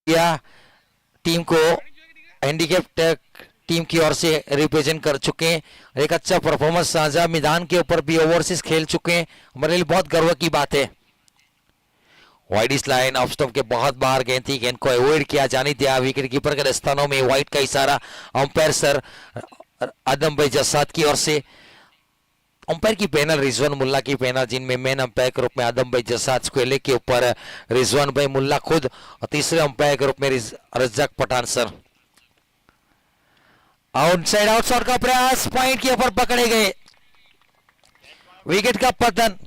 या टीम को handicapped team की ओर से रिप्रेजेंट कर चुके हैं। एक अच्छा परफॉर्मेंस साझा मैदान के ऊपर भी ओवरसीज खेल चुके हैं, हमारे लिए बहुत गर्व की बात है। वाइड इस लाइन ऑफ स्टंप के बहुत बाहर गेंद थी, गेंद को अवॉइड किया जाने दिया विकेट कीपर के दस्तानों में वाइड का इशारा अंपायर सर आदम भाई जसाद की ओर से। अंपायर की पैनल रिजवान मुल्ला की पैनल, जिनमें मेन अंपायर के रूप में आदम भाई जसाद स्क्वेले के ऊपर रिजवान भाई मुल्ला खुद और तीसरे अंपायर के रूप में Razzaq Pathan sir. Outside outside का प्रयास, पॉइंट के ऊपर पकड़े गए, विकेट का पतन।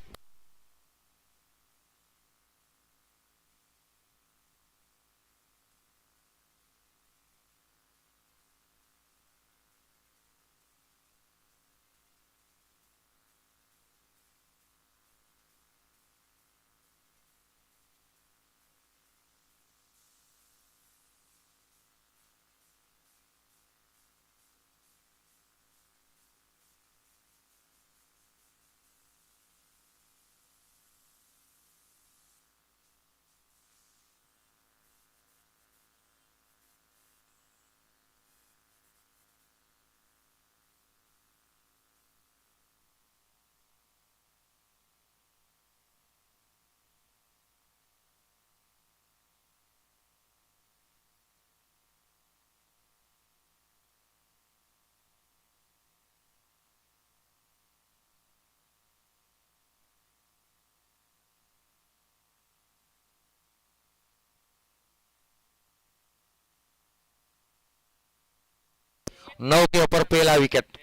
नौ के ऊपर पहला विकेट,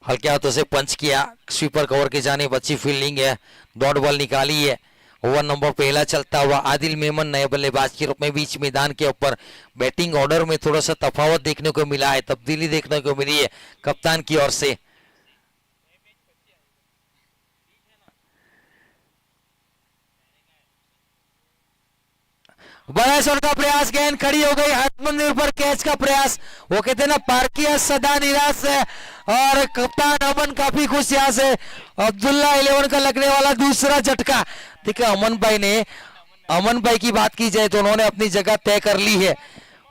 हल्के हाथों से पंच किया, स्वीपर कवर के जाने अच्छी फील्डिंग है, डॉट बॉल निकाली है। ओवर नंबर पहला चलता हुआ आदिल मेमन नए बल्लेबाज के रूप में बीच मैदान के ऊपर। बैटिंग ऑर्डर में थोड़ा सा तफावत देखने को मिला है, तब्दीली देखने को मिली है कप्तान की ओर से। बड़ा शॉट का प्रयास, गेंद खड़ी हो गई, आत्मनिर्भर पर कैच का प्रयास। वो कहते हैं ना, पार्किया सदा निराश है और कप्तान अमन काफी खुश यहाँ से। अब्दुल्ला 11 का लगने वाला दूसरा झटका। देखिए अमन भाई की बात की जाए तो उन्होंने अपनी जगह तय कर ली है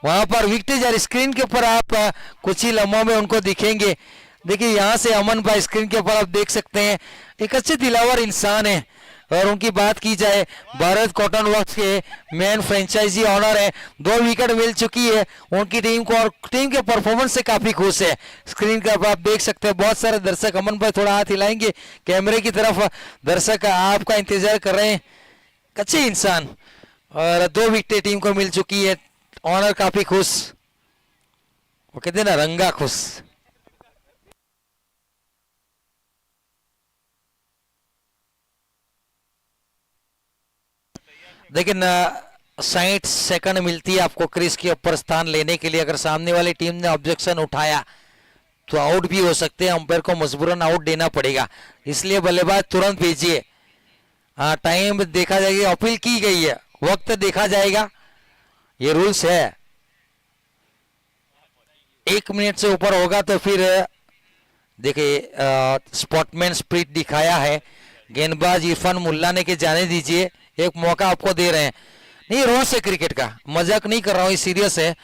वहां पर। विकेट स्क्रीन के ऊपर आप कुछ ही लम्हों में उनको दिखेंगे। देखिए यहाँ से अमन भाई स्क्रीन के ऊपर आप देख सकते हैं, एक अच्छे दिलावर इंसान है। और उनकी बात की जाए, भारत कॉटन वर्क्स के मेन फ्रेंचाइजी ऑनर है, 2 विकेट मिल चुकी है उनकी टीम को और टीम के परफॉर्मेंस से काफी खुश है। स्क्रीन पर आप देख सकते हैं बहुत सारे दर्शक, अमन भाई थोड़ा हाथ हिलाएंगे कैमरे की तरफ, दर्शक आपका इंतजार कर रहे हैं। अच्छे इंसान, और 2 विकेटें टीम को मिल चुकी है, ऑनर काफी खुश, वो कहते हैं ना रंगा खुश। लेकिन 60 सेकंड मिलती है आपको क्रीज के ऊपर स्थान लेने के लिए। अगर सामने वाली टीम ने ऑब्जेक्शन उठाया तो आउट भी हो सकते हैं, अंपायर को मजबूरन आउट देना पड़ेगा, इसलिए बल्लेबाज तुरंत भेजिए। हाँ, टाइम देखा जाएगा, अपील की गई है, वक्त देखा जाएगा, ये रूल्स है। 1 मिनट से ऊपर होगा तो फिर देखिए स्पॉटमैन स्प्रिट दिखाया है गेंदबाज इरफान मुल्ला ने के जाने दीजिए, एक मौका आपको दे रहे हैं। नहीं, रोज है क्रिकेट का, मजाक नहीं कर रहा हूँ, सीरियस है।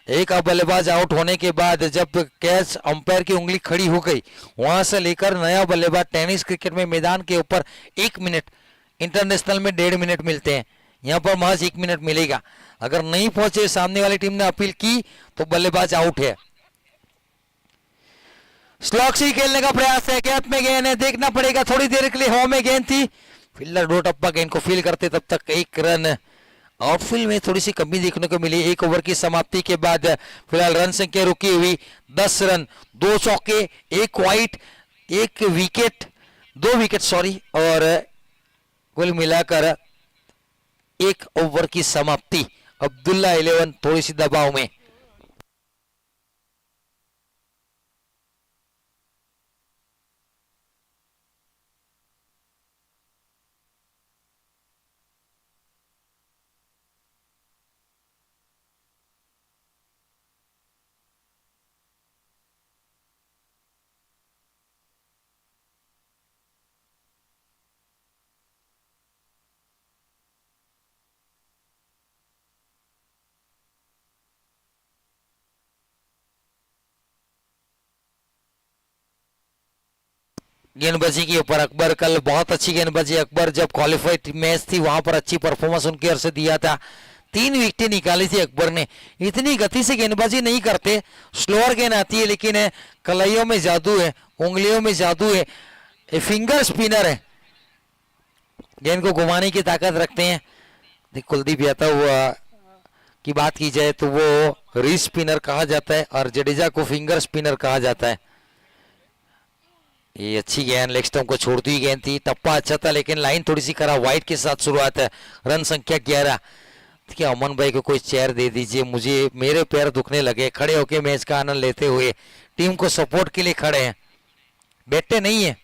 एक बल्लेबाज आउट होने के बाद जब कैच अंपायर की उंगली खड़ी हो गई, वहां से लेकर नया बल्लेबाज टेनिस क्रिकेट में मैदान के ऊपर 1 मिनट, इंटरनेशनल में 1.5 मिनट मिलते हैं, यहाँ पर महज 1 मिनट मिलेगा। अगर नहीं पहुंचे, सामने वाली टीम ने अपील की तो बल्लेबाज आउट है। स्लॉक से खेलने का प्रयास है, गैप में गेंद है, देखना पड़ेगा, थोड़ी देर के लिए हवा में गेंद थी, फील्डर दो टप्पा गेंद को फील करते तब तक 1 रन। आउटफील्ड में थोड़ी सी कमी देखने को मिली 1 ओवर की समाप्ति के बाद। फिलहाल रन संख्या रुकी हुई 10 रन, 2 चौके, 1 वाइड, 1 विकेट, 2 विकेट सॉरी, और कुल मिलाकर 1 ओवर की समाप्ति। अब्दुल्ला 11 थोड़ी सी दबाव में। गेंदबाजी के ऊपर अकबर कल बहुत अच्छी गेंदबाजी, अकबर जब क्वालिफाइड मैच थी वहां पर अच्छी परफॉर्मेंस उनकी ओर से दिया था, 3 विकेटें निकाली थी अकबर ने। इतनी गति से गेंदबाजी नहीं करते, स्लोअर गेंद आती है, लेकिन कलाइयों में जादू है, उंगलियों में जादू है, फिंगर स्पिनर है, गेंद को घुमाने की ताकत रखते हैं। कुलदीप यादव की बात की जाए तो वो री स्पिनर कहा जाता है और जडेजा को फिंगर स्पिनर कहा जाता है। ये अच्छी गेंद लेग स्टंप को छोड़ती हुई गेंद थी, टप्पा अच्छा था लेकिन लाइन थोड़ी सी खराब, वाइड के साथ शुरुआत है, रन संख्या 11। क्या अमन भाई को कोई चेयर दे दीजिए, मुझे मेरे पैर दुखने लगे, खड़े होके मैच का आनंद लेते हुए, टीम को सपोर्ट के लिए खड़े हैं, बैठे नहीं है।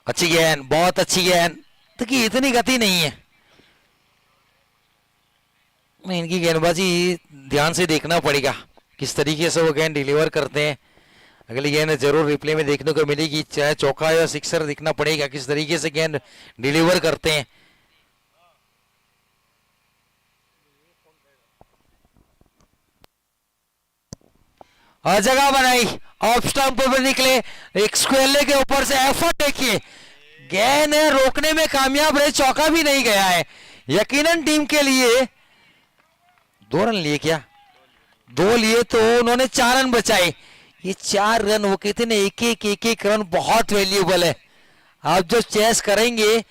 अच्छी गेंद, बहुत अच्छी गेंद, देखिए इतनी गति नहीं है, इनकी गेंदबाजी ध्यान से देखना पड़ेगा किस तरीके से वो गेंद डिलीवर करते हैं। अगली गेंद जरूर रिप्ले में देखने को मिलेगी, चाहे चौका या सिक्सर देखना पड़ेगा किस तरीके से गेंद डिलीवर करते हैं। जगह बनाई, ऑफ स्टंप पर निकले, एक स्क्वेले के ऊपर से एफर्ट देखिए, गेंद रोकने में कामयाब रहे, चौका भी नहीं गया है। यकीनन टीम के लिए 2 रन लिए, क्या 2 लिए तो उन्होंने 4 रन बचाए। ये 4 रन वो कहते ना, एक रन बहुत वैल्यूएबल है। आप जो चेस करेंगे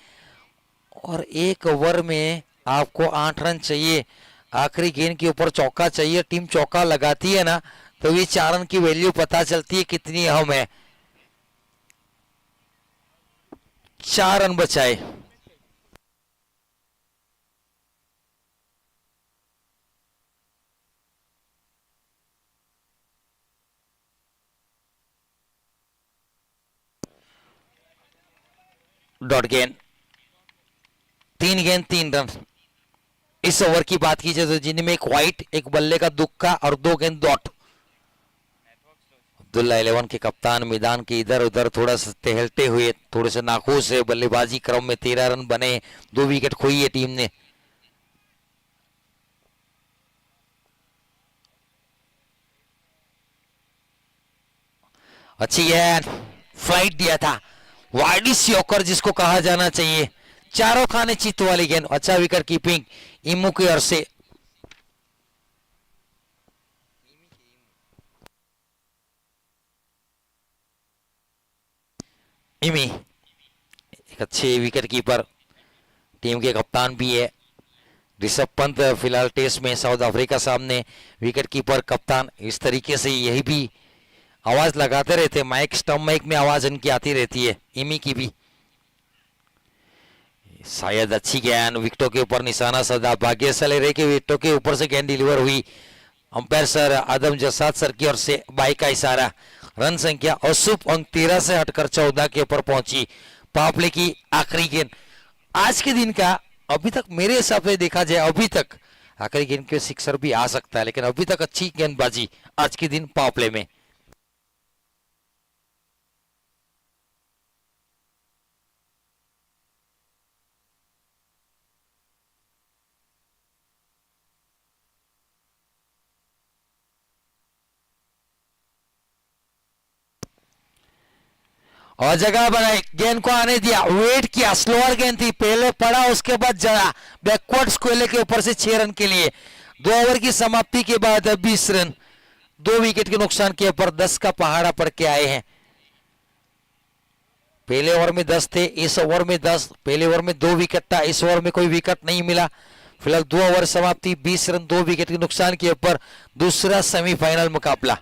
और 1 ओवर में आपको 8 रन चाहिए, आखिरी गेंद के ऊपर चौका चाहिए, टीम चौका लगाती है ना तो ये 4 रन की वैल्यू पता चलती है कितनी अहम है। 4 रन बचाए। डॉट गेंद, 3 गेंद 3 रन। इस ओवर की बात की जाए तो जिनमें एक वाइट, एक बल्ले का दुक्का और 2 गेंद डॉट। अब्दुल्ला 11 के कप्तान मैदान के इधर उधर थोड़ा सा टहलते हुए, थोड़े से नाखुश है, बल्लेबाजी क्रम में 13 रन बने, 2 विकेट खोई है टीम ने। अच्छी गेंद, फ्लाइट दिया था, वाइडिस यॉर्कर जिसको कहा जाना चाहिए, चारों खाने चित्त वाली गेंद, अच्छा विकेट कीपिंग इमू की ओर से। इमी एक अच्छे विकेट कीपर, टीम के कप्तान भी है। ऋषभ पंत फिलहाल टेस्ट में साउथ अफ्रीका सामने विकेट कीपर कप्तान, इस तरीके से यही भी आवाज लगाते रहते, माइक स्टम्प माइक में आवाज इनकी आती रहती है, इमी की भी। शायद अच्छी गेंद, विकेटों के ऊपर निशाना सदा, भाग्यशाली रहे कि विकेटों के ऊपर से गेंद डिलीवर हुई। अंपायर सर आदम जसाद सर की ओर से बाई का इशारा। रन संख्या अशुभ अंक 13 से हटकर 14 के ऊपर पहुंची। पावप्ले की आखिरी गेंद आज के दिन का, अभी तक मेरे हिसाब से देखा जाए, अभी तक आखिरी गेंद के सिक्सर भी आ सकता है, लेकिन अभी तक अच्छी गेंदबाजी आज के दिन पावप्ले में। और जगह बनाई, गेंद को आने दिया, वेट किया, स्लोअर गेंद थी, पहले पड़ा उसके बाद जड़ा, बैकवर्ड स्क्वेले के ऊपर से 6 रन के लिए। 2 ओवर की समाप्ति के बाद 20 रन, 2 विकेट के नुकसान के ऊपर 10 का पहाड़ा पड़ के आए हैं। पहले ओवर में 10 थे, इस ओवर में 10, पहले ओवर में 2 विकेट था, इस ओवर में कोई विकेट नहीं मिला। फिलहाल 2 ओवर समाप्ति, 20 रन, 2 विकेट के नुकसान के ऊपर दूसरा सेमीफाइनल मुकाबला।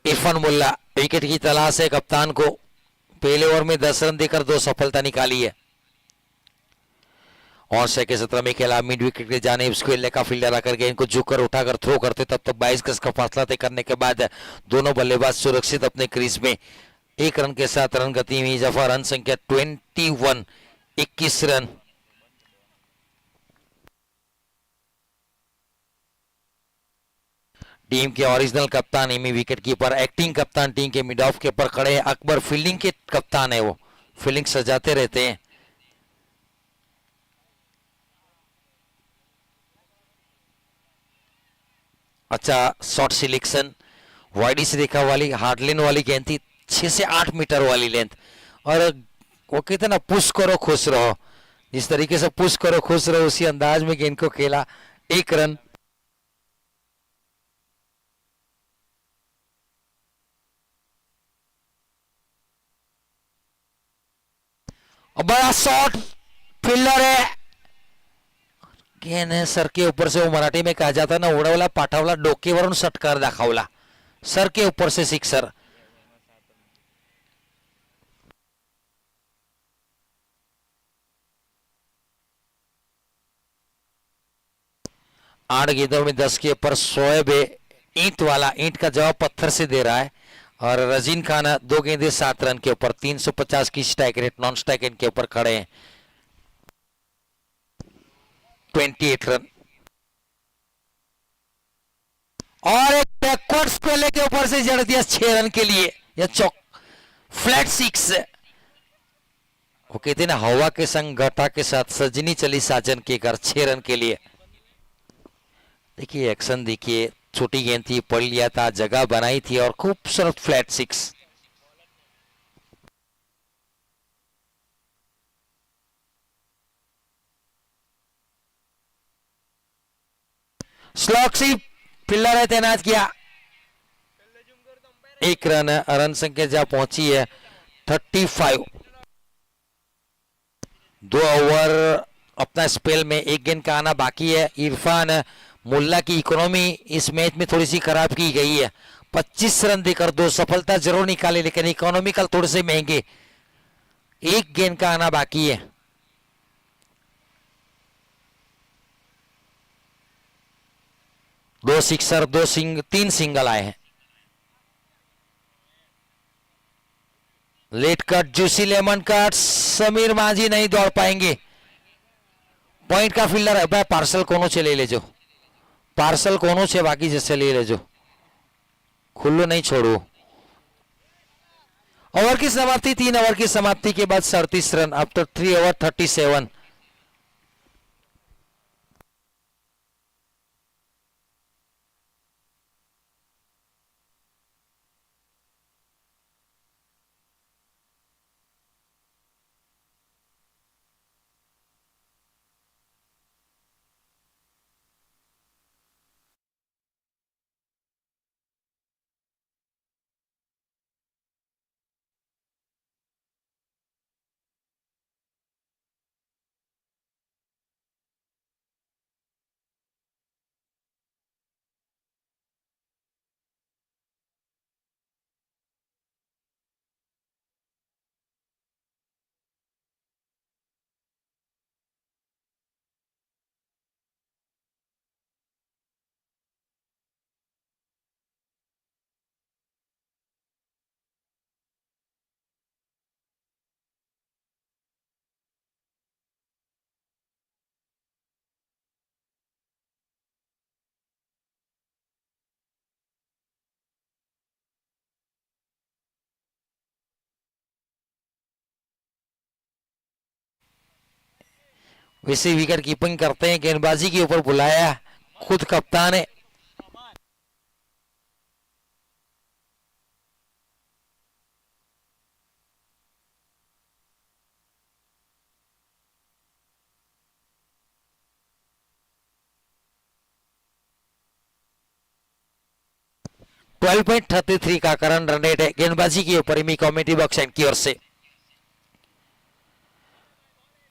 इरफान मुल्ला विकेट की तलाश है कप्तान को, पहले ओवर में 10 रन देकर 2 सफलता निकाली है। और के 17 में खेला मिड विकेट के जाने स्क्वेयर का फील्डर आकर गेंद को झुककर उठाकर थ्रो करते, तब तक 22 गज का फासला तय करने के बाद दोनों बल्लेबाज सुरक्षित अपने क्रीज में 1 रन के साथ रन गति में इजाफा। रन संख्या 21, 21 रन। टीम के ओरिजिनल कप्तान एमी विकेट कीपर, एक्टिंग कप्तान टीम के मिड ऑफ के ऊपर खड़े हैं। अकबर फील्डिंग के कप्तान है, वो फील्डिंग सजाते रहते हैं। अच्छा शॉट सिलेक्शन, वाइडी से देखा वाली हार्ड लेन वाली गेंद थी, 6 से 8 मीटर वाली लेंथ। और वो कहते ना पुश करो खुश रहो, जिस तरीके से पुश करो खुश रहो उसी अंदाज में गेंद को खेला। 1 रन। बड़ा शॉट फील्डर है, गेंद है सर के ऊपर से, वो मराठी में कहा जाता ना उडवला पाठवला डोकेवरून षटकार दाखवला, सर के ऊपर से सिक्सर। आठ गेंदों में 10 के ऊपर शोएब ईंट वाला, ईंट का जवाब पत्थर से दे रहा है। और रजीन खान 2 गेंदे 7 रन के ऊपर, 350 की स्ट्राइक रेट, नॉन स्ट्राइक इनके ऊपर खड़े हैं। 28 रन। और एक बैकवर्ड स्पेल के ऊपर से जड़ दिया 6 रन के लिए, यह चौक फ्लैट 6। वो कहते ना हवा के संग घटा के साथ सजनी चली साजन के घर, 6 रन के लिए। देखिए एक्शन देखिए, छोटी गेंद थी, पढ़ लिया था, जगह बनाई थी और खूबसूरत फ्लैट 6। स्लॉक्सी फील्डर है तैनात किया। 1 रन। रन संख्या जहां पहुंची है 35। 2 ओवर अपना स्पेल में 1 गेंद का आना बाकी है। इरफान मुल्ला की इकोनॉमी इस मैच में थोड़ी सी खराब की गई है, 25 रन देकर 2 सफलता जरूर निकाले, लेकिन इकोनॉमिकल थोड़े से महंगे। 1 गेंद का आना बाकी है। दो सिक्सर, 3 सिंगल आए हैं। Late cut, juicy lemon cut, Sameer Majhi नहीं दौड़ पाएंगे। पॉइंट का फील्डर है भाई, पार्सल कोनो से ले ले जो, पार्सल कोनो से बाकी जैसे ले ले जो, खुल्लू नहीं छोड़ो। ओवर की समाप्ति, 3 ओवर की समाप्ति के बाद 37 रन आफ्टर 3 ओवर 37। वैसे विकेट कीपिंग करते हैं, गेंदबाजी के ऊपर बुलाया, खुद कप्तान है। .33 का करंट रन रेट है गेंदबाजी के ऊपर इमी कॉमेडी बॉक्स एंड की ओर से।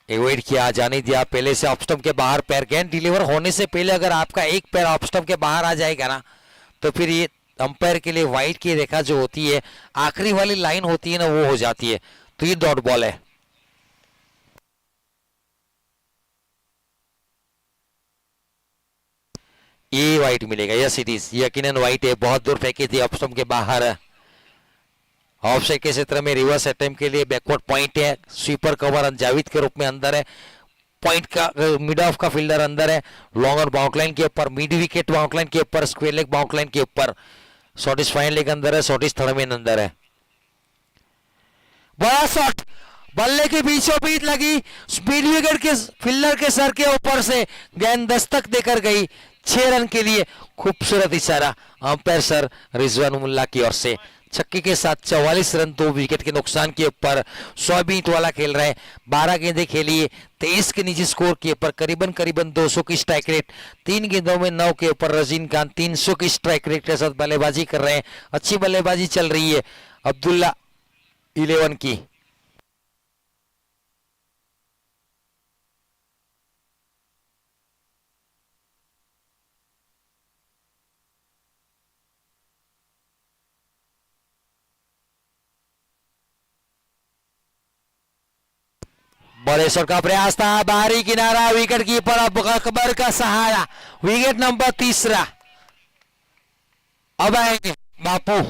अवॉइड किया, जाने दिया, पहले से ऑफ स्टंप के बाहर पैर, गेंद डिलीवर होने से पहले अगर आपका एक पैर ऑफ स्टंप के बाहर आ जाएगा ना तो फिर ये अंपायर के लिए वाइट की रेखा जो होती है, आखिरी वाली लाइन होती है ना, वो हो जाती है, तो ये डॉट बॉल है। ये वाइट मिलेगा, यस इट इज, यकीनन वाइट है, बहुत दूर फेंकी थी, ऑफ स्टंप के बाहर। ऑफ साइड के क्षेत्र में रिवर्स अटेम्प्ट के लिए बैकवर्ड पॉइंट है, स्वीपर कवर जाविद के रूप में अंदर है, पॉइंट का मिड ऑफ का फील्डर अंदर है, लॉन्गर बाउंड के ऊपर, मिड विकेट बाउंड के ऊपर, स्क्वेयर लेग बाउंड के ऊपर, शॉर्टिस फाइन लेग अंदर है, शॉर्टिस थर्ड मैन अंदर है। बड़ा शॉट, बल्ले के बीचों बीच लगी, स्पीड विकेट के फील्डर के सर के ऊपर से गेंद दस्तक देकर गई, 6 रन के लिए। खूबसूरत इशारा अंपायर सर रिजवान मुल्ला की ओर से। छक्के के साथ 44 रन 2 विकेट के नुकसान के ऊपर 100 बीट वाला खेल रहे हैं। 12 गेंदें खेली, 23 के नीचे स्कोर के ऊपर करीबन करीबन 200 की स्ट्राइक रेट, 3 गेंदों में 9 के ऊपर रजीनकांत 300 की स्ट्राइक रेट के साथ बल्लेबाजी कर रहे हैं। अच्छी बल्लेबाजी चल रही है अब्दुल्ला 11 की। बड़े शॉट का प्रयास था, बाहरी किनारा, विकेट कीपर अकबर का सहारा, विकेट नंबर 3। अब आएंगे बापू।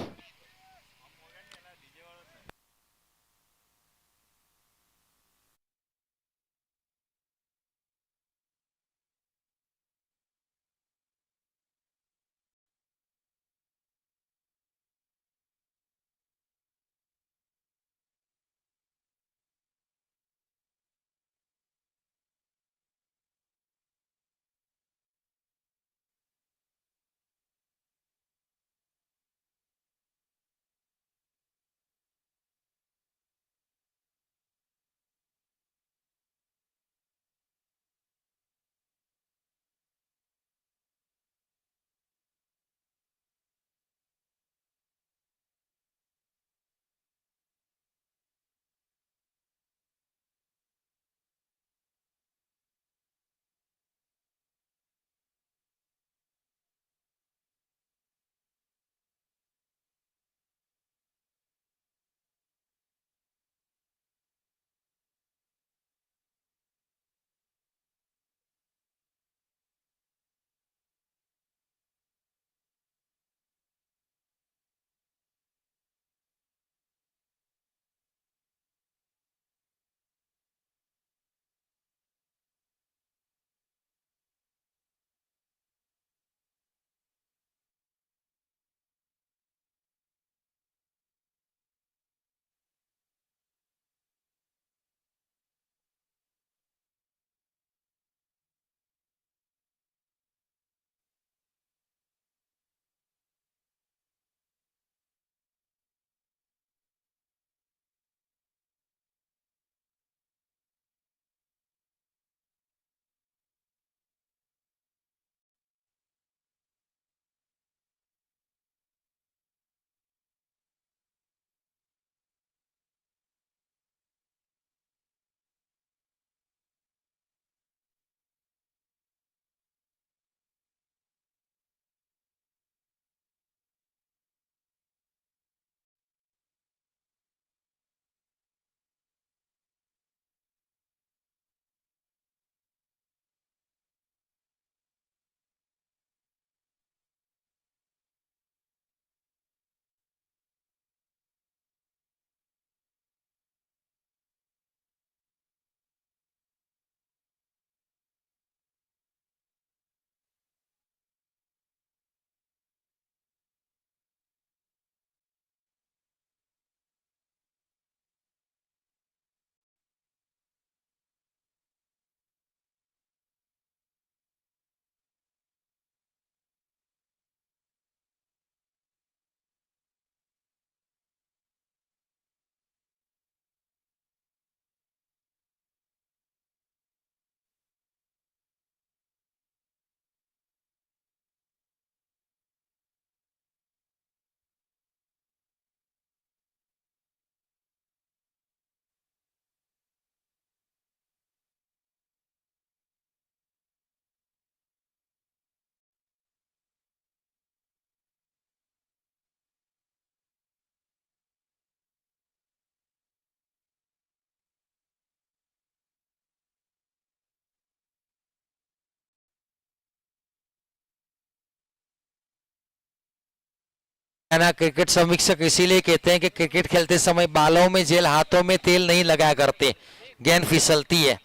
ना क्रिकेट समीक्षक इसीलिए कहते हैं कि क्रिकेट खेलते समय बालों में जेल, हाथों में तेल नहीं लगाया करते, गेंद फिसलती है।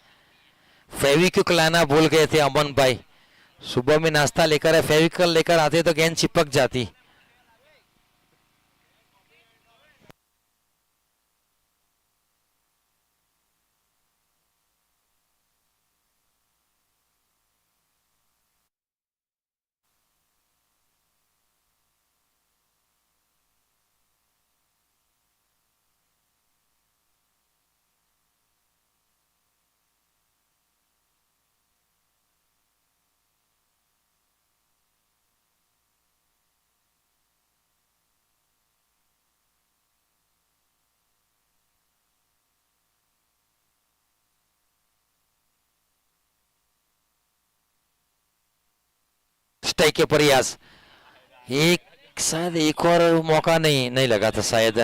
फेविक्विक लाना भूल गए थे अमन भाई, सुबह में नाश्ता लेकर है, फेविक्विक लेकर आते तो गेंद चिपक जाती। स्ट्राइक के प्रयास, एक शायद एक और मौका नहीं लगा था शायद।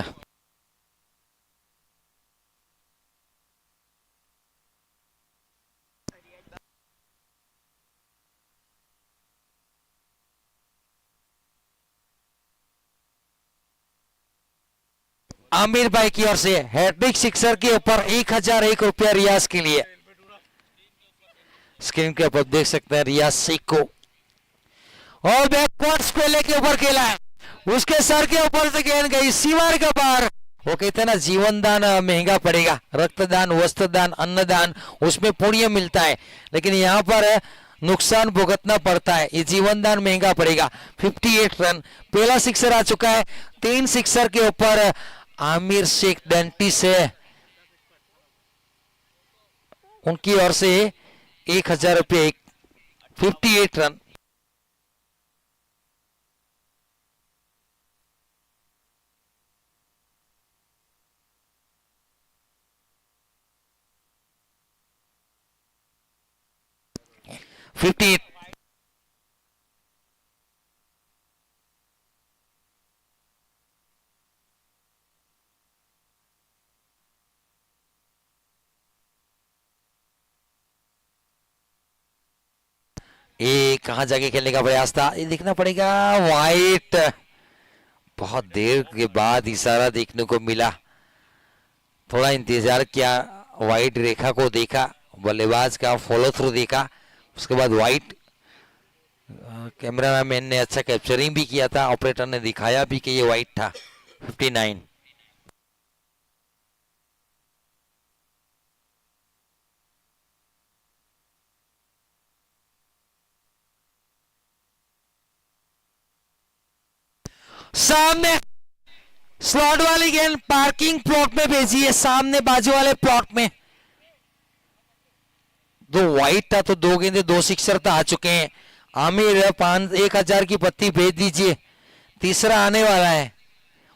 आमिर भाई की ओर से हैट्रिक सिक्सर के ऊपर 1001 रुपया रियाज के लिए। स्क्रीन के ऊपर देख सकते हैं रियाज शेख को, और बैकवर्ड स्पेले के ऊपर खेला है, उसके सर के ऊपर से गेंद गई सीमार का पार। वो कहते हैं ना जीवन दान महंगा पड़ेगा, रक्तदान, वस्त्रदान, अन्नदान उसमें पुण्य मिलता है, लेकिन यहाँ पर नुकसान भुगतना पड़ता है, ये जीवन दान महंगा पड़ेगा। 58 रन, पहला सिक्सर आ चुका है, 3 सिक्सर के ऊपर आमिर शेख डेंटिस है, उनकी ओर से 1000 रुपये, 58 रन। फिफ्टी ये कहां जाके खेलने का प्रयास था, ये देखना पड़ेगा। वाइट, बहुत देर के बाद इशारा देखने को मिला, थोड़ा इंतजार किया, वाइट रेखा को देखा, बल्लेबाज का फॉलो थ्रू देखा, उसके बाद वाइट। कैमरामैन ने अच्छा कैप्चरिंग भी किया था, ऑपरेटर ने दिखाया भी कि ये वाइट था। 59 सामने स्लॉट वाली गेंद पार्किंग प्लॉट में भेजी है, सामने बाजू वाले प्लॉट में। दो वाइट था तो 2 गेंदे 2 सिक्सर तो आ चुके हैं। आमिर 1000 की पत्ती भेज दीजिए, तीसरा आने वाला है,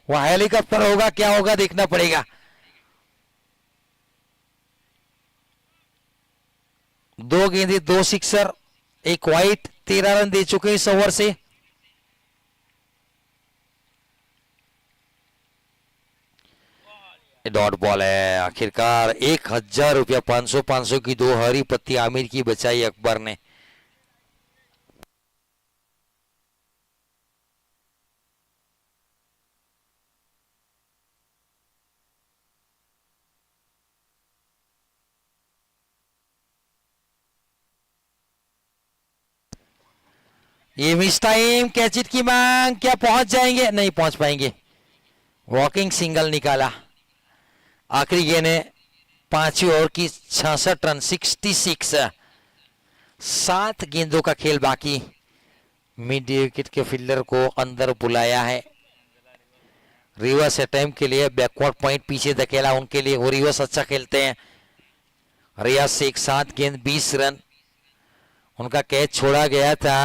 वो हेलीकॉप्टर होगा क्या होगा देखना पड़ेगा। 2 गेंदे 2 सिक्सर, एक वाइट, 13 रन दे चुके हैं इस ओवर से। डॉट बॉल है, आखिरकार 1000 रुपया, 500 की 2 हरी पत्ती आमिर की बचाई अकबर ने। ये मिस टाइम, कैच इट की मांग, क्या पहुंच जाएंगे, नहीं पहुंच पाएंगे। वॉकिंग सिंगल निकाला। आखिरी गेंद है 5वीं ओवर की, 66 रन, 66। 7 गेंदों का खेल बाकी। मिड विकेट के फील्डर को अंदर बुलाया है, रिवर्स अटैम्प के लिए बैकवर्ड पॉइंट पीछे धकेला उनके लिए, वो रिवर्स अच्छा खेलते हैं। रियाज से एक 7 गेंद 20 रन, उनका कैच छोड़ा गया था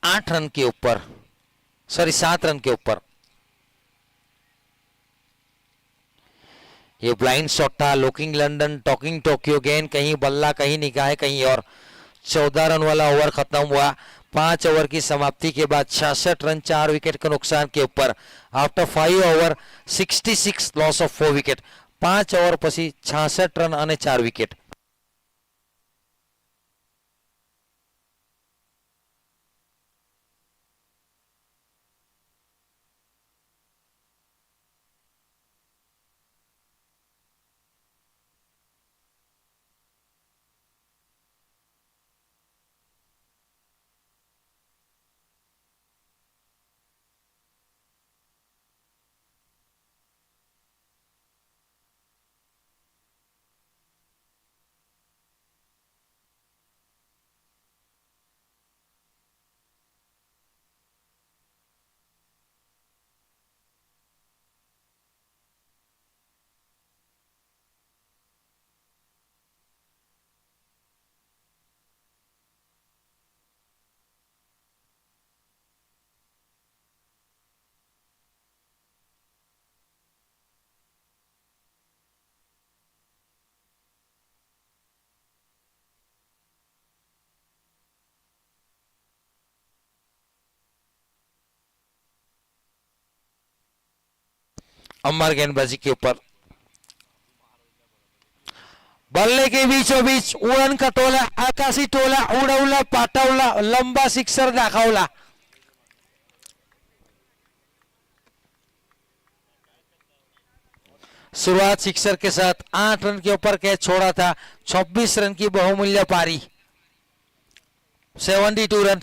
8 रन के ऊपर, सॉरी 7 रन के ऊपर। ये ब्लाइंड शॉट था, लुकिंग लंदन टॉकिंग टोक्यो, गेंद कहीं बल्ला कहीं निगाह कहीं और। 14 रन वाला ओवर खत्म हुआ। 5 ओवर की समाप्ति के बाद 66 रन, 4 विकेट के नुकसान के ऊपर। After 5 over 66 loss of 4 wicket. 5 over પછી 66 रन અને 4 विकेट। अम्मार गेंदबाजी के ऊपर बल्ले के बीचों बीच उड़न का टोला, आकाशी टोला, उड़वला पाटवला, लंबा सिक्सर दाखवला। शुरुआत सिक्सर के साथ 8 रन के ऊपर कैच छोड़ा था। 26 रन की बहुमूल्य पारी, 72 रन।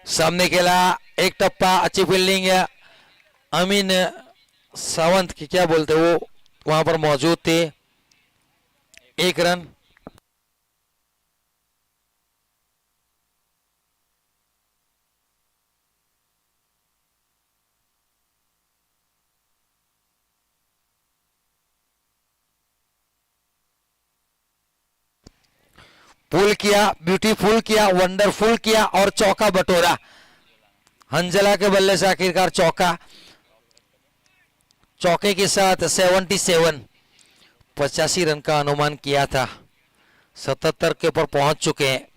सामने खेला एक टप्पा, अच्छी फील्डिंग है। अमीन सावंत की क्या बोलते वो वहां पर मौजूद थे। 1 रन। पुल किया, ब्यूटीफुल किया, वंडरफुल किया और चौका बटोरा। हंजला के बल्ले से आखिरकार चौका। चौके के साथ 77, 85 रन का अनुमान किया था। 77 के ऊपर पहुंच चुके हैं।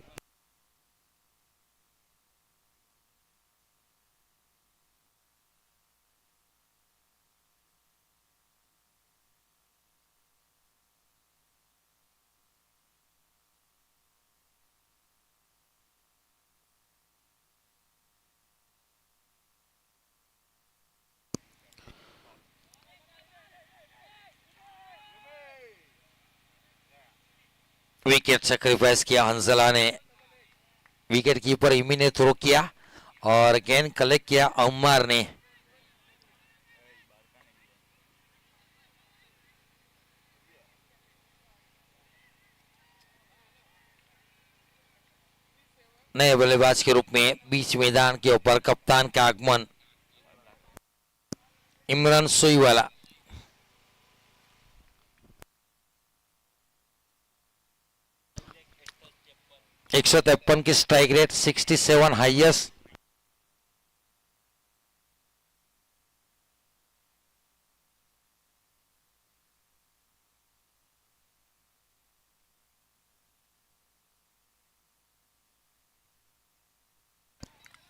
विकेट सेक्रीफाइस किया हंसला ने। विकेट कीपर इमी ने थ्रो किया और गेंद कलेक्ट किया अम्मार ने। नए बल्लेबाज के रूप में बीच मैदान के ऊपर कप्तान का आगमन, इमरान सोईवाला। एक सौ 53 की स्ट्राइक रेट, 67 हाईएस्ट।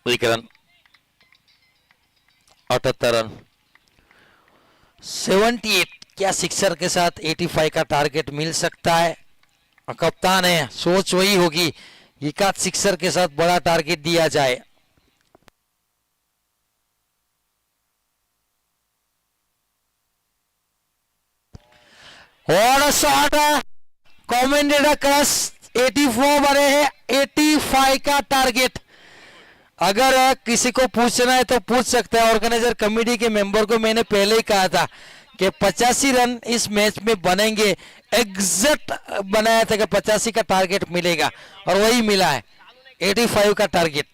एक रन, 78 रन, 78। क्या सिक्सर के साथ 85 का टारगेट मिल सकता है? कप्तान है, सोच वही होगी, एकाध सिक्सर के साथ बड़ा टारगेट दिया जाए। और शॉट, कमेंटेटर क्रश, 84 बने हैं, 85 का टारगेट। अगर किसी को पूछना है तो पूछ सकते हैं। ऑर्गेनाइजर कमेटी के मेंबर को मैंने पहले ही कहा था कि 85 रन इस मैच में बनेंगे। एग्जैक्ट बनाया था कि 85 का टारगेट मिलेगा और वही मिला है, 85 का टारगेट।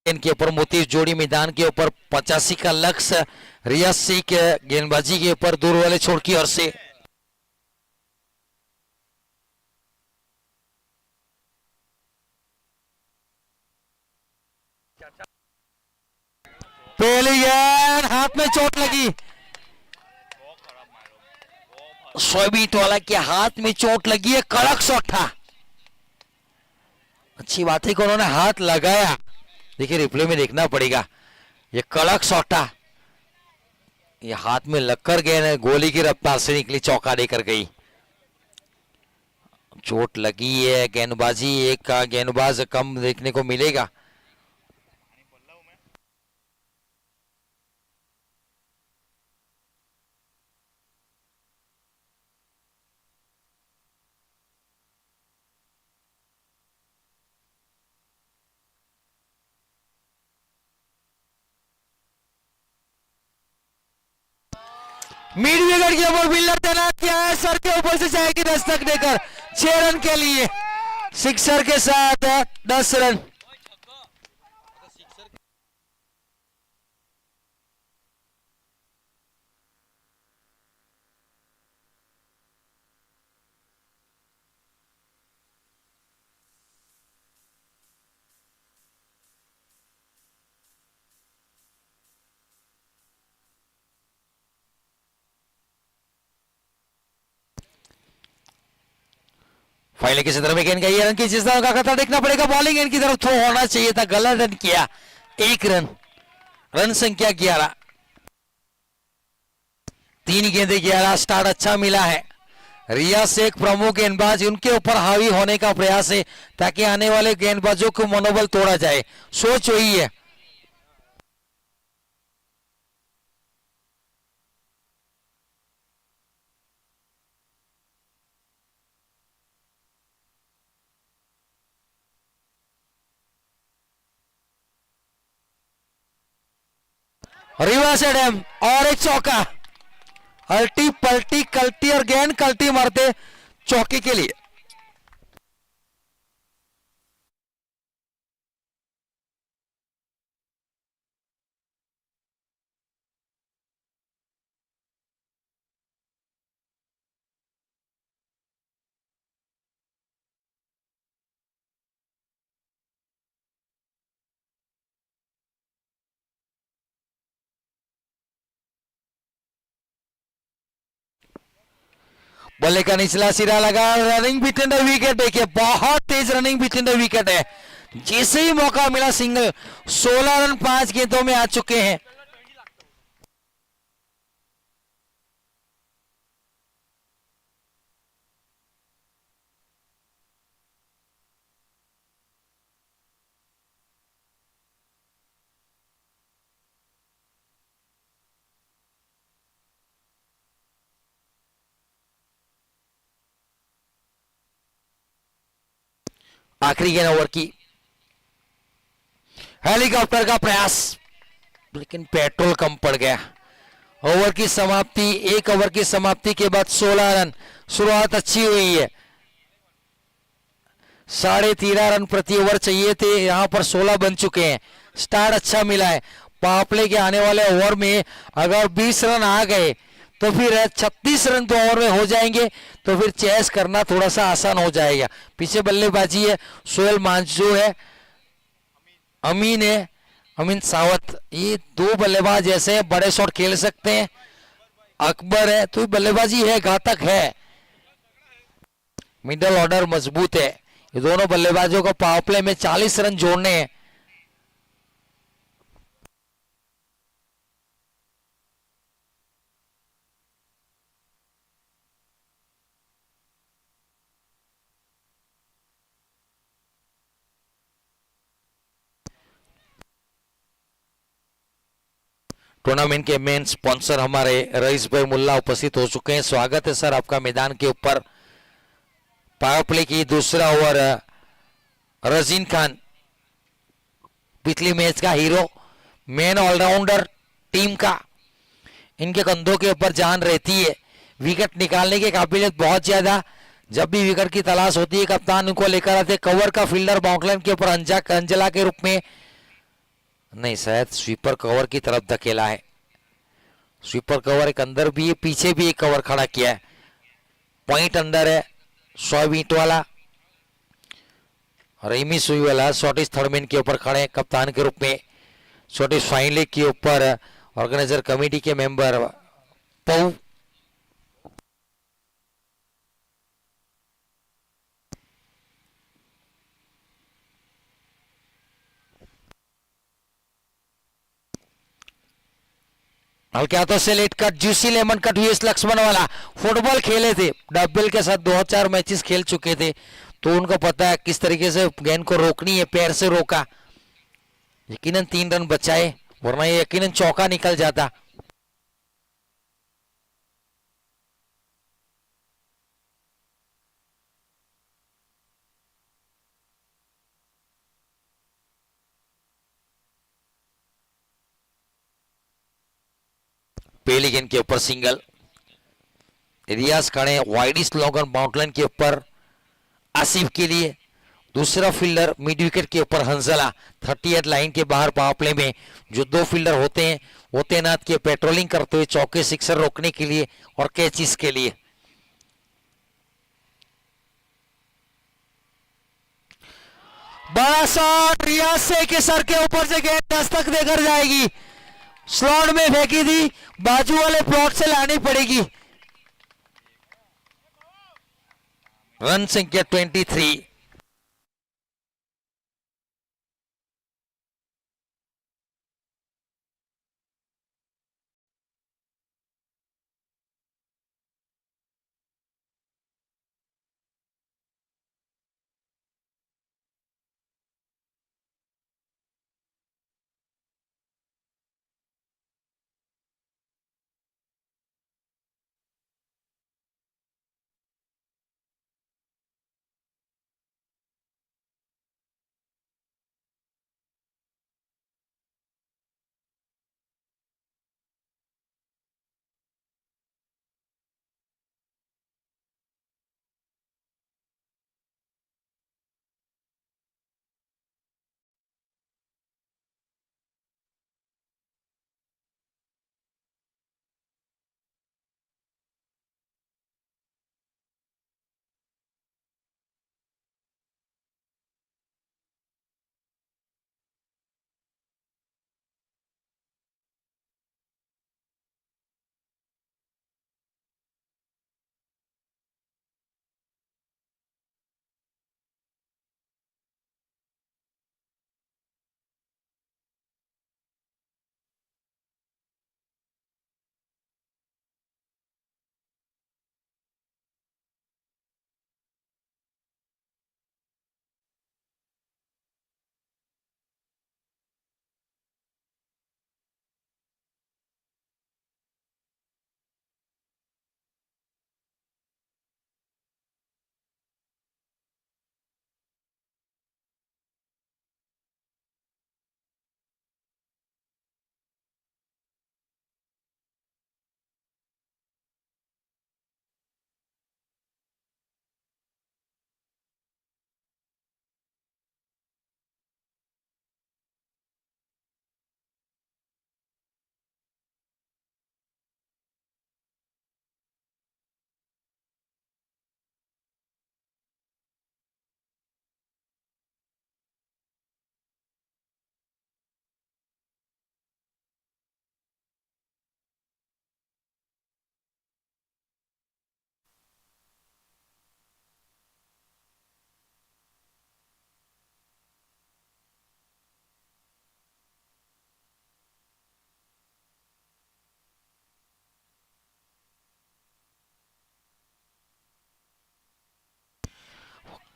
इनके ऊपर मोती जोड़ी मैदान के ऊपर 85 का लक्ष्य रियाज सिंह के गेंदबाजी के ऊपर दूर वाले छोर की ओर से पहली गेंद हाथ में चोट लगी। शोएब वाला के हाथ में चोट लगी है। कड़क शॉट था। अच्छी बात है कि उन्होंने हाथ लगाया। देखिए रिप्ले में देखना पड़ेगा। ये कड़क शॉट था। ये हाथ में लगकर गए, गोली की रफ्तार से निकली, चौका देकर गई। चोट लगी है। गेंदबाजी एक का गेंदबाज कम देखने को मिलेगा। मिड विकेट के ऊपर बिल्डर तैनात किया है। सर के ऊपर से जाएगी दस्तक देकर 6 रन के लिए। सिक्सर के साथ 10 रन। फाइनल किसी तरफ गेंद गई रन की, जिस तरह का खतरा देखना पड़ेगा। बॉलिंग एंड की तरफ थ्रो होना चाहिए था, गलत रन किया। 1 रन। रन संख्या 11। 3 गेंदे 11। स्टार्ट अच्छा मिला है। रियाज से एक प्रमुख गेंदबाज, उनके ऊपर हावी होने का प्रयास है ताकि आने वाले गेंदबाजों को मनोबल तोड़ा जाए। सोच वही है। रिवर्स एडम और एक चौका। अल्टी पलटी कल्टी और गेंद कल्टी मारते चौके के लिए। बल्ले का निचला सिरा लगा। Running between the wicket. देखिए बहुत तेज रनिंग बिटवीन द विकेट है। जैसे ही मौका मिला सिंगल। 16 रन 5 गेंदों में आ चुके हैं। आखिरी गेंद ओवर की। हेलीकॉप्टर का प्रयास, लेकिन पेट्रोल कम पड़ गया। ओवर की समाप्ति, 1 ओवर की समाप्ति के बाद 16 रन। शुरुआत अच्छी हुई है। 13.5 रन प्रति ओवर चाहिए थे, यहां पर 16 बन चुके हैं। स्टार्ट अच्छा मिला है। पावरप्ले के आने वाले ओवर में अगर 20 रन आ गए तो फिर 36 रन तो ओवर में हो जाएंगे, तो फिर चेस करना थोड़ा सा आसान हो जाएगा। पीछे बल्लेबाजी है। सोहेल मांझू है, अमीन है, अमीन सावत। ये 2 बल्लेबाज ऐसे हैं, बड़े शॉट खेल सकते हैं। अकबर है, तो बल्लेबाजी है, घातक है। मिडल ऑर्डर मजबूत है। ये दोनों बल्लेबाजों को पावर प्ले में 40 रन जोड़ने हैं। टूर्नामेंट के मेन स्पॉन्सर हमारे रईस भाई मुल्ला उपस्थित हो चुके हैं। स्वागत है सर आपका मैदान के ऊपर। पावर प्ले की दूसरा ओवर। रजीन खान पिछली मैच का हीरो, मेन ऑलराउंडर टीम का। इनके कंधों के ऊपर जान रहती है। विकेट निकालने की काबिलियत बहुत ज्यादा। जब भी विकेट की तलाश होती है कप्तान उनको लेकर आते। कवर का फील्डर बाउंड्री के ऊपर अंजला के रूप में नहीं, शायद स्वीपर कवर की तरफ धकेला है। स्वीपर कवर एक अंदर भी है, पीछे भी एक कवर खड़ा किया है। पॉइंट अंदर है 100 ईंट वाला। रेमी सुई वाला शॉर्टिस थर्ड मैन के ऊपर खड़े हैं कप्तान के रूप में। शॉर्टिस फाइनल के ऊपर ऑर्गेनाइजर कमेटी के मेंबर पऊ। हल्के हाथों से late cut, juicy lemon cut हुई इस लक्ष्मण वाला। फुटबॉल खेले थे, डबल के साथ 2-4 मैचेस खेल चुके थे, तो उनको पता है किस तरीके से गेंद को रोकनी है। पैर से रोका, यकीनन 3 रन बचाए, वरना ये यकीनन चौका निकल जाता। पहली गेंद के ऊपर सिंगल। रियाज खड़े वाइड स्लोगन बाउंड्री के ऊपर आसिफ के लिए। दूसरा फील्डर मिड विकेट के ऊपर हंसला 38 लाइन के बाहर पावर प्ले में जो 2 फील्डर होते हैं वो तैनात किए पेट्रोलिंग करते हुए चौके सिक्सर रोकने के लिए और कैचेस के लिए। बड़ा शॉट रियाज से के सर के ऊपर से गेंद दस्तक देकर जाएगी। स्लॉट में फेंकी थी, बाजू वाले प्लॉट से लानी पड़ेगी। रन संख्या 23।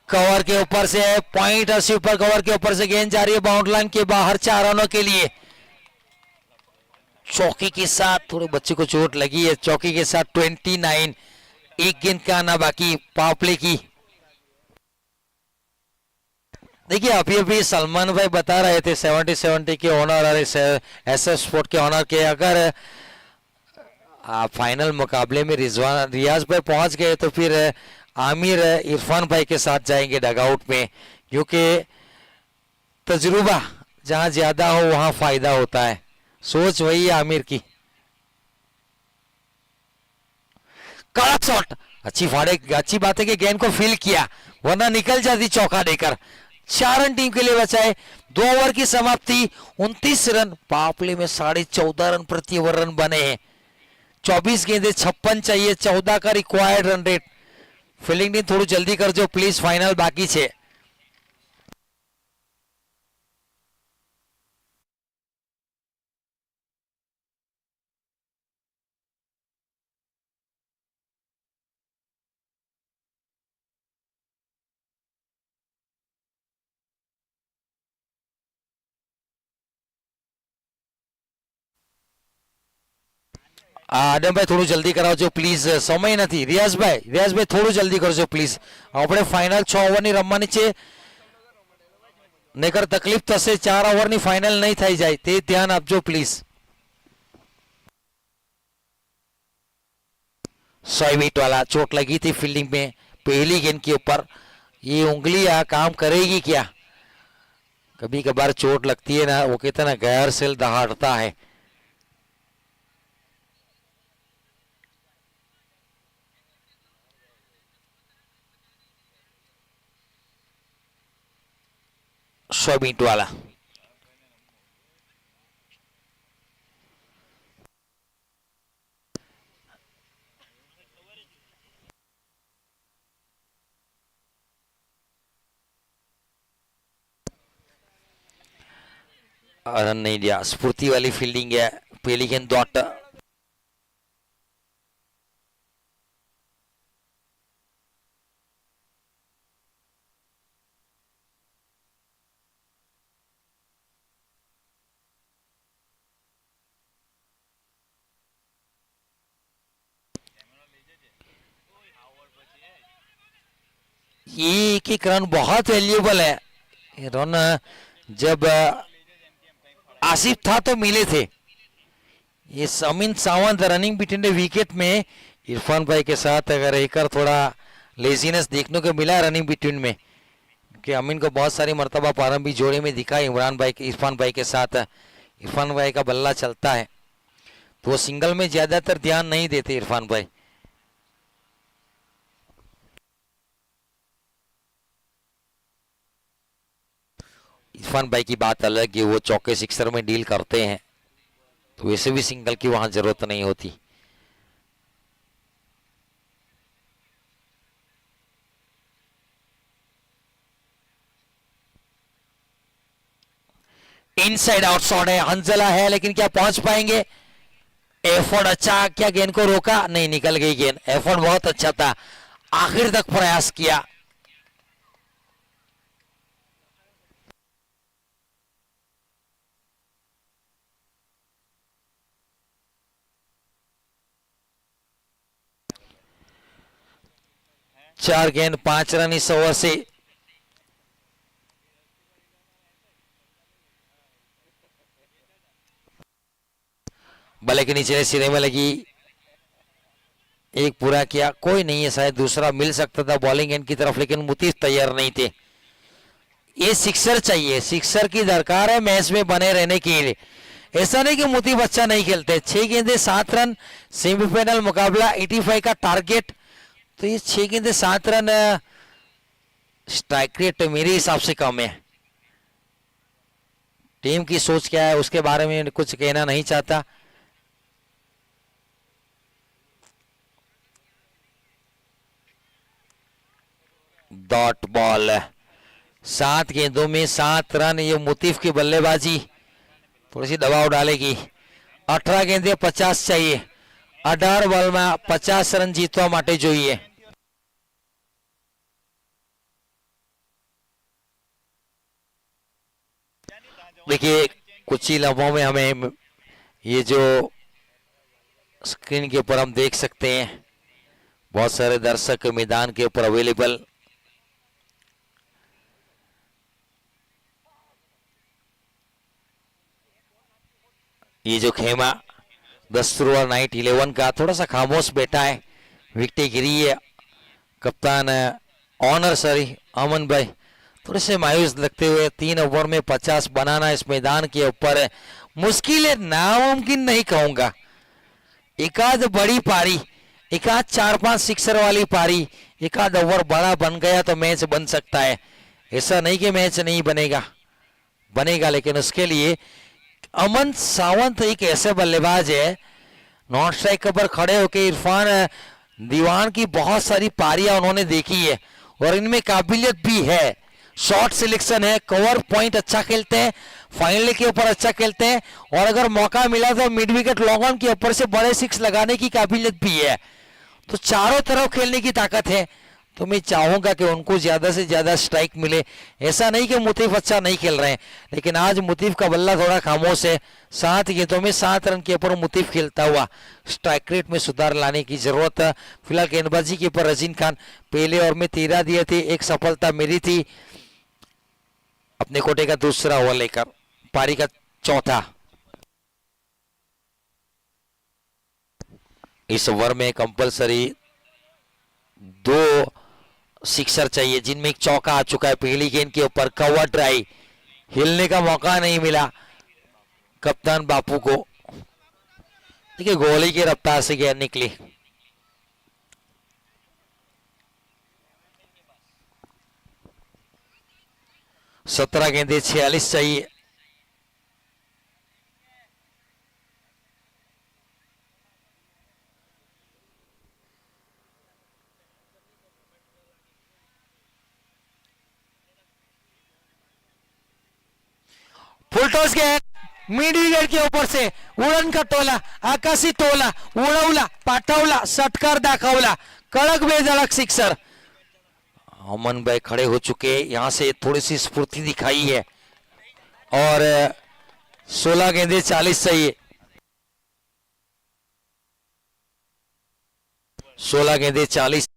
कवर के ऊपर से पॉइंट और सुपर कवर के ऊपर से गेंद जा रही है बाउंड्री लाइन के बाहर 4 रनों के लिए। चौकी के साथ थोड़े बच्चे को चोट लगी है। चौकी के साथ 29, एक गेंद का आना बाकी पावर प्ले की। देखिए अभी अभी सलमान भाई बता रहे थे 70-70 के ऑनर और एसएस स्पोर्ट के ऑनर के, अगर आप फाइनल मुकाबले में रियाज भाई पहुंच गए तो फिर आमिर इरफान भाई के साथ जाएंगे डगआउट में, क्योंकि तजुर्बा जहां ज्यादा हो वहां फायदा होता है, सोच वही है आमिर की। कड़क शॉट, अच्छी फाड़े, अच्छी बात है कि गेंद को फील किया, वरना निकल जाती चौका देकर। 4 रन टीम के लिए बचाए। 2 ओवर की समाप्ति, 29 रन, पावरप्ले में 14.5 रन प्रति ओवर रन बने हैं। 24 गेंदे 56 चाहिए, 14 का required run rate. Fielding team थोड़ी जल्दी कर जो प्लीज, फाइनल बाकी है। આદમ ભાઈ થોડું જલ્દી કરાવજો પ્લીઝ, સમય નથી। રિયાઝભાઈ થોડું જલ્દી કરજો પ્લીઝ, આપણે ફાઇનલ 6 ઓવરની રમવાની છે, નહીતર તકલીફ થશે। 4 ઓવરની ફાઇનલ નહીં થઈ જાય તે ધ્યાન આપજો પ્લીઝ। 100 मीट वाला चोट लगी थी फील्डिंग में पहली गेंद के ऊपर। ये उंगलियां काम करेगी क्या? कभी कभार चोट लगती है ना, वो कहते ना गैर सेल दहाड़ता है। मीट वाला रन नहीं दिया। स्फूर्ति वाली फील्डिंग है, पहली गेंद डॉट। ये एक रन बहुत वैल्यूएबल है। रन जब आसिफ था तो मिले थे। ये Amin Sawant running between the wicket में इरफान भाई के साथ अगर एक थोड़ा लेजीनेस देखने को मिला रनिंग बिटवीन में, कि अमीन को बहुत सारी मर्तबा प्रारंभिक जोड़े में दिखा इरफान भाई के साथ। इरफान भाई का बल्ला चलता है तो वो सिंगल में ज्यादातर ध्यान नहीं देते इरफान भाई। इरफान भाई की बात अलग है, वो चौके सिक्सर में डील करते हैं, तो वैसे भी सिंगल की वहां जरूरत नहीं होती। इनसाइड आउट शॉट है, हंजला है, लेकिन क्या पहुंच पाएंगे? एफर्ट अच्छा, क्या गेंद को रोका? नहीं, निकल गई गेंद। एफर्ट बहुत अच्छा था, आखिर तक प्रयास किया। चार गेंद 5 रन इस ओवर से। बल्ले के नीचे सिरे में लगी, एक पूरा किया, कोई नहीं है, शायद दूसरा मिल सकता था बॉलिंग एंड की तरफ, लेकिन मुतीफ तैयार नहीं थे। ये सिक्सर चाहिए, सिक्सर की दरकार है मैच में बने रहने के लिए। ऐसा नहीं कि मुतीफ अच्छा नहीं खेलते। 6 गेंदे 7 रन, सेमीफाइनल मुकाबला 85 का टारगेट, तो ये 6 गेंदे 7 रन स्ट्राइक रेट मेरे हिसाब से कम है। टीम की सोच क्या है उसके बारे में कुछ कहना नहीं चाहता। डॉट बॉल, 7 गेंदों में 7 रन, ये मुतीफ की बल्लेबाजी थोड़ी सी दबाव डालेगी। 18 गेंदे 50 चाहिए, 18 बॉल में 50 रन जीतवा माटे જોઈએ। देखिए कुछ ही लम्हों में हमें ये जो स्क्रीन के ऊपर हम देख सकते हैं, बहुत सारे दर्शक मैदान के ऊपर अवेलेबल। ये जो खेमा दस्तूर नाइट 11 का थोड़ा सा खामोश बैठा है, विकेट गिरी है। कप्तान ऑनर सरी अमन भाई थोड़े से मायूस लगते हुए 3 ओवर में 50 बनाना इस मैदान के ऊपर मुश्किल है, नामुमकिन नहीं कहूंगा। एक आध बड़ी पारी, एक आध 4-5 सिक्सर वाली पारी, एक आध ओवर बड़ा बन गया तो मैच बन सकता है। ऐसा नहीं कि मैच नहीं बनेगा, बनेगा, लेकिन उसके लिए अमन सावंत एक ऐसे बल्लेबाज है, नॉन स्ट्राइक पर खड़े होकर इरफान दीवान की बहुत सारी पारियां उन्होंने देखी है और इनमें काबिलियत भी है, शॉट सिलेक्शन है, कवर पॉइंट अच्छा खेलते हैं, फाइनल के ऊपर अच्छा खेलते हैं और अगर मौका मिला तो मिड विकेट लॉन्ग ऑन के ऊपर से बड़े सिक्स लगाने की काबिलियत भी है। तो चारों तरफ खेलने की ताकत है। तो मैं चाहूंगा कि उनको ज्यादा से ज्यादा स्ट्राइक मिले। ऐसा नहीं कि मुतीफ अच्छा नहीं खेल रहे हैं, लेकिन आज मुतीफ का बल्ला थोड़ा खामोश है। 7 गेंदों में 7 रन के ऊपर मुतीफ खेलता हुआ, स्ट्राइक रेट में सुधार लाने की जरूरत है। फिलहाल गेंदबाजी के ऊपर रजीन खान, पहले ओवर में 13 दिए थे, एक सफलता मिली थी। अपने कोटे का दूसरा ओवर लेकर पारी का चौथा। इस ओवर में कंपलसरी 2 सिक्सर चाहिए, जिनमें एक चौका आ चुका है। पहली गेंद के ऊपर कवर ड्राई, हिलने का मौका नहीं मिला कप्तान बापू को। देखिए गोली की रफ्तार से गेंद निकली। सत्रह गेंदे 46 चाहिए। फुल टॉस गेंद मिड विकेट के ऊपर से उड़न का टोला, आकाशी टोला, उड़वला, पाठवला, षटकार दाखवला, कड़क बेधड़क सिक्सर। अमन भाई खड़े हो चुके, यहां से थोड़ी सी स्फूर्ति दिखाई है और 16 गेंदे 40 चाहिए। 16 गेंदे 40।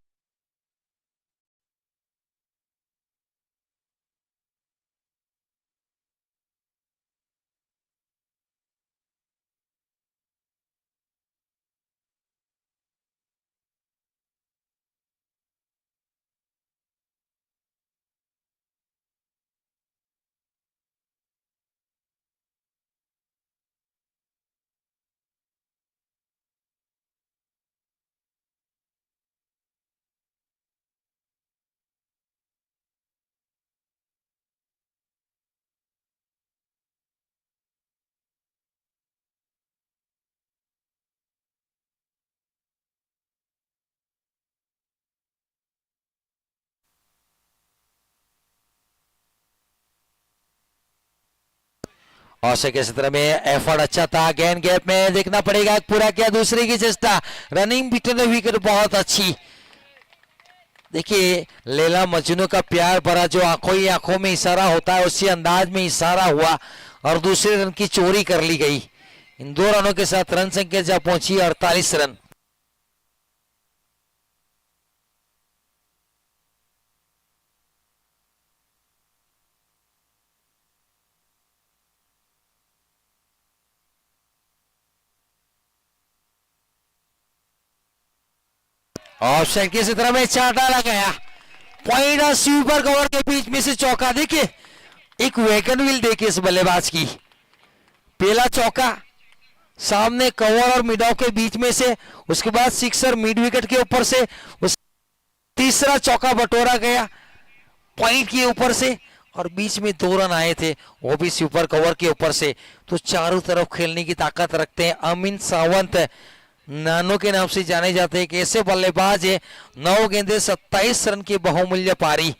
औसत के क्षेत्र में एफर्ट अच्छा था, गेंद गैप में देखना पड़ेगा, पूरा किया, दूसरे की चेष्टा, रनिंग बिटवीन विकेट बहुत अच्छी। देखिए लैला मजनू का प्यार भरा जो आंखों ही आंखों में इशारा होता है, उसी अंदाज में इशारा हुआ और दूसरे रन की चोरी कर ली गई। इन 2 रनों के साथ रन संख्या जा पहुंची 48 रन। ऑप्शन के क्षेत्र में 4 डाला गया, पॉइंट और स्वीपर कवर के बीच में से चौका। देखिए एक वैगन व्हील देखिए इस बल्लेबाज की, पहला चौका सामने कवर और मिड ऑफ के बीच में से, उसके बाद सिक्सर मिड विकेट के ऊपर से, उस तीसरा चौका बटोरा गया पॉइंट के ऊपर से और बीच में 2 रन आए थे वो भी सुपर कवर के ऊपर से। तो चारों तरफ खेलने की ताकत रखते हैं अमिन सावंत, नानो के नाम से जाने जाते हैं। ऐसे बल्लेबाज है, 9 गेंदे 27 रन की बहुमूल्य पारी,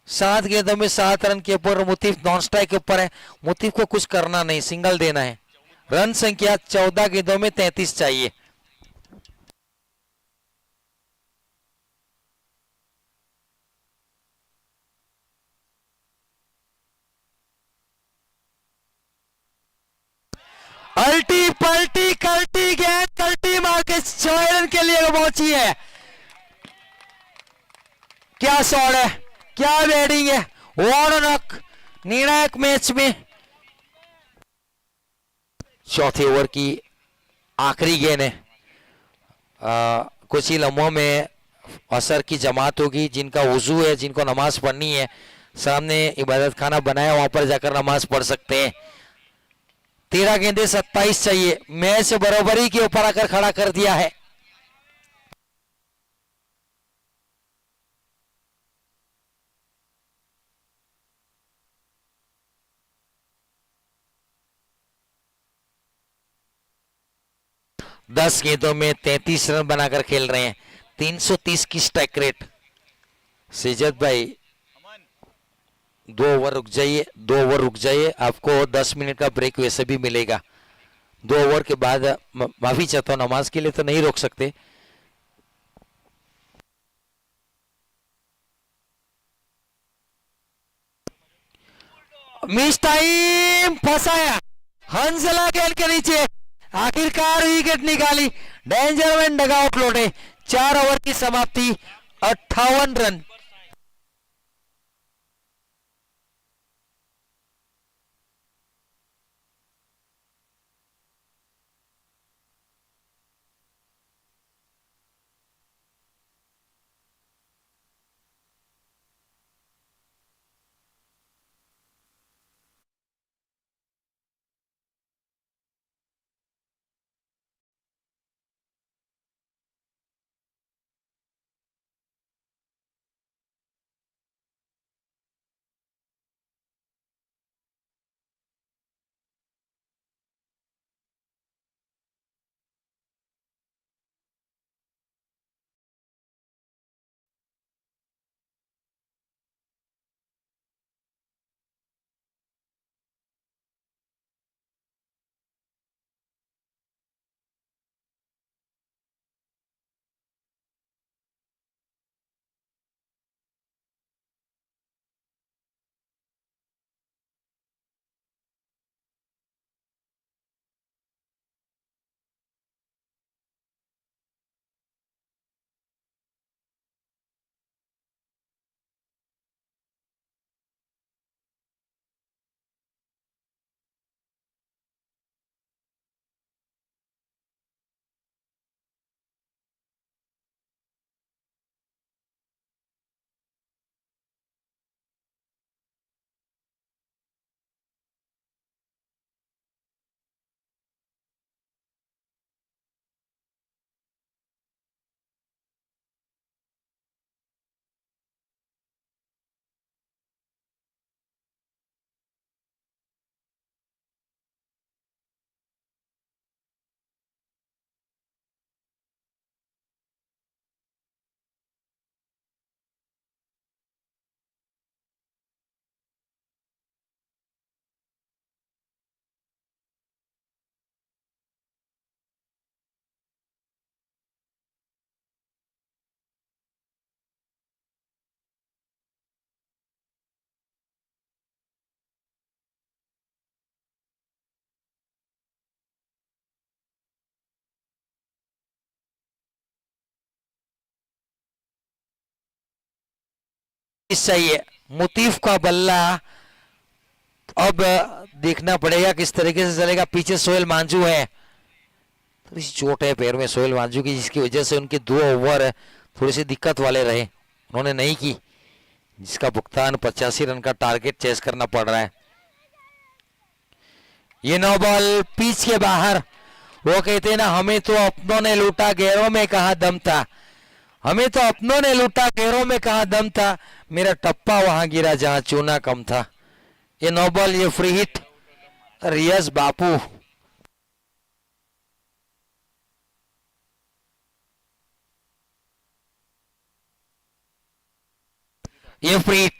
7 गेंदों में 7 रन के ऊपर। मुतीफ नॉन स्ट्राइक के ऊपर है, मुतीफ को कुछ करना नहीं, सिंगल देना है। रन संख्या 14 गेंदों में 33 चाहिए। अल्टी पल्टी कल्टी गेंद कल्टी मार के 6 रन के लिए पहुंची है। क्या शॉट है, क्या बैटिंग है, वार्नक निर्णायक मैच में। चौथे ओवर की आखिरी गेंद है, कुछ ही लम्हों में असर की जमात होगी, जिनका वजू है, जिनको नमाज पढ़नी है, सामने इबादत खाना बनाया, वहां पर जाकर नमाज पढ़ सकते हैं। 13 गेंदे 27 चाहिए, मैच बराबरी के ऊपर आकर खड़ा कर दिया है। दस गेंदों में 33 रन बनाकर खेल रहे हैं, 330 की स्ट्राइक रेट। सिजत भाई 2 ओवर रुक जाइए, 2 ओवर रुक जाइए, आपको 10 मिनट का ब्रेक वैसे भी मिलेगा। 2 ओवर के बाद माफी चाहता हूँ, नमाज के लिए तो नहीं रोक सकते। मिस टाइम, फंसाया हंसला गेंद के नीचे, आखिरकार विकेट निकाली, डेंजर में डगआउट लौटे। 4 ओवर की समाप्ति, 58 रन। चाहिए मुतीफ का बल्ला, अब देखना पड़ेगा किस तरीके से चलेगा। पीछे सोहेल मांझू है, थोड़ी सी चोट है पैर में सोहेल मांझू की, जिसकी वजह से उनके 2 ओवर थोड़ी सी दिक्कत वाले रहे, उन्होंने नहीं की, जिसका भुगतान 85 रन का टारगेट चेस करना पड़ रहा है। ये 9 बॉल पिच के बाहर। वो कहते हैं ना, हमें तो अपनों ने लूटा गैरों में कहा दम था, हमें तो अपनों ने लूटा गैरों में कहा दम था, मेरा टप्पा वहां गिरा जहां चूना कम था। ये 9 बॉल, ये फ्री हिट, रियाज बापू। ये फ्री हिट,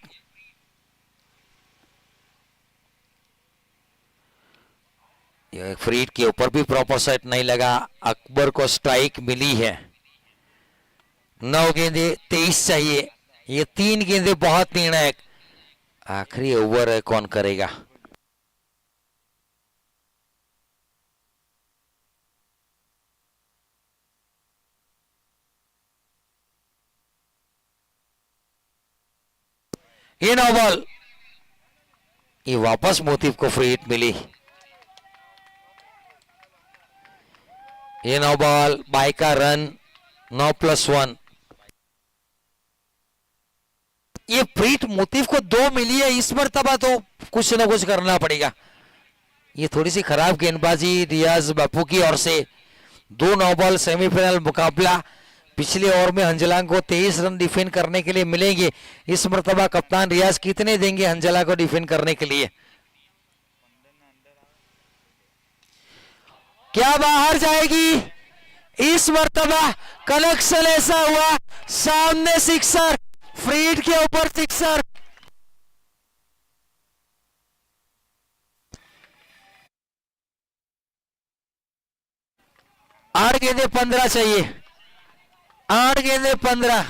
ये फ्री हिट के ऊपर भी प्रॉपर सेट नहीं लगा, अकबर को स्ट्राइक मिली है। 9 गेंदे 23 चाहिए, ये 3 गेंदे बहुत निर्णायक। आखिरी ओवर है, कौन करेगा? ये 9 बॉल, ये वापस मोतीफ को फ्री हिट मिली। ये 9 बॉल, बाई का रन, 9+1। ये प्रीत मोटिव को 2 मिली है इस मर्तबा, तो कुछ ना कुछ करना पड़ेगा। ये थोड़ी सी खराब गेंदबाजी रियाज बापू की ओर से। 2 नौ बॉल सेमीफाइनल मुकाबला। पिछले ओवर में हंजला को 23 रन डिफेंड करने के लिए मिलेंगे। इस मर्तबा कप्तान रियाज कितने देंगे हंजला को डिफेंड करने के लिए? क्या बाहर जाएगी? इस मर्तबा कनेक्शन ऐसा हुआ, सामने सिक्सर, फ्रीड के ऊपर सिक्सर। आठ गेंदे 15 चाहिए, 8 गेंदे 15।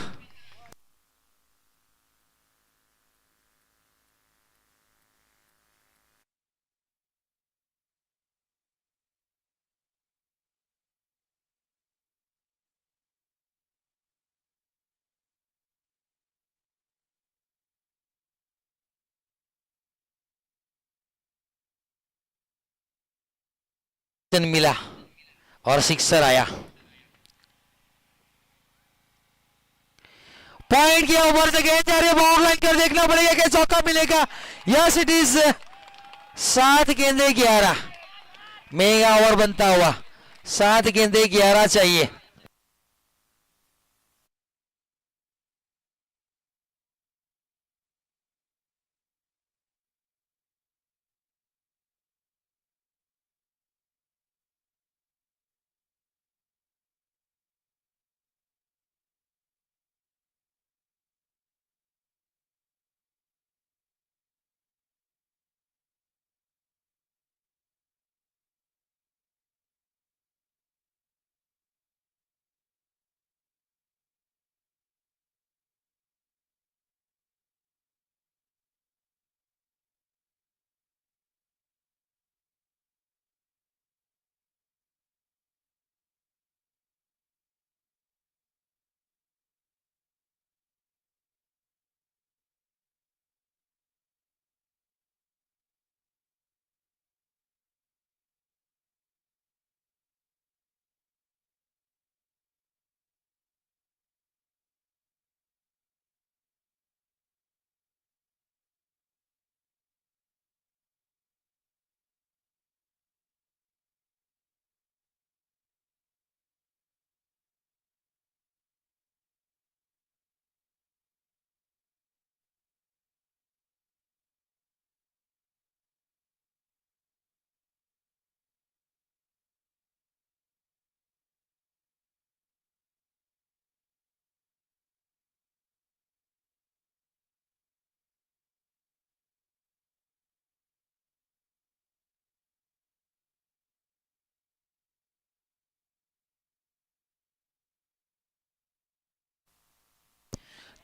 मिला और सिक्सर आया। पॉइंट के ऊपर से गेंद जा रही है, बाउंड लाइन कर देखना पड़ेगा कि चौका मिलेगा। यस इट इज 7 गेंदे 11। मेगा ओवर बनता हुआ 7 गेंदे 11 चाहिए।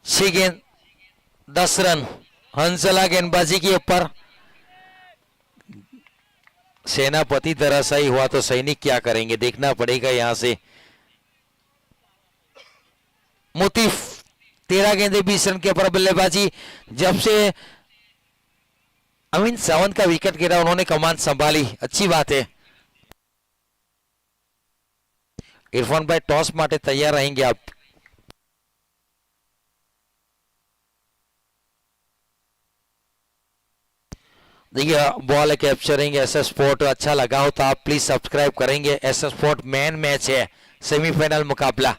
छह गेंद 10 रन हंसला गेंदबाजी के ऊपर। सेनापति धराशायी हुआ तो सैनिक क्या करेंगे देखना पड़ेगा। यहां से मोतिफ 13 गेंदे 20 रन के ऊपर बल्लेबाजी। जब से अमीन सावंत का विकेट गिरा उन्होंने कमान संभाली, अच्छी बात है। इरफान भाई टॉस माटे तैयार रहेंगे आप? देखिए बॉल कैप्चरिंग एसएस स्पोर्ट अच्छा लगा हो तो आप प्लीज सब्सक्राइब करेंगे। एसएस स्पोर्ट मेन मैच है, सेमीफाइनल मुकाबला।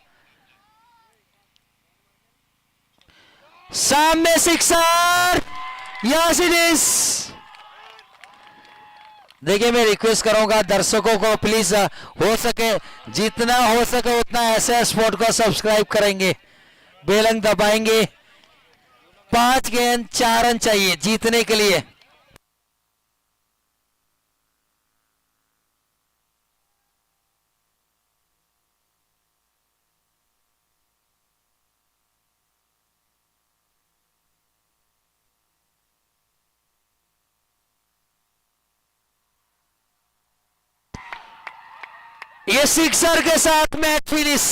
सामने सिक्सर, यस इट इज। देखिए मैं रिक्वेस्ट करूंगा दर्शकों को प्लीज हो सके जितना हो सके उतना एसएस स्पोर्ट को सब्सक्राइब करेंगे, बेल दबाएंगे। 5 गेंद 4 रन चाहिए जीतने के लिए। ये सिक्सर के साथ मैच फिनिश।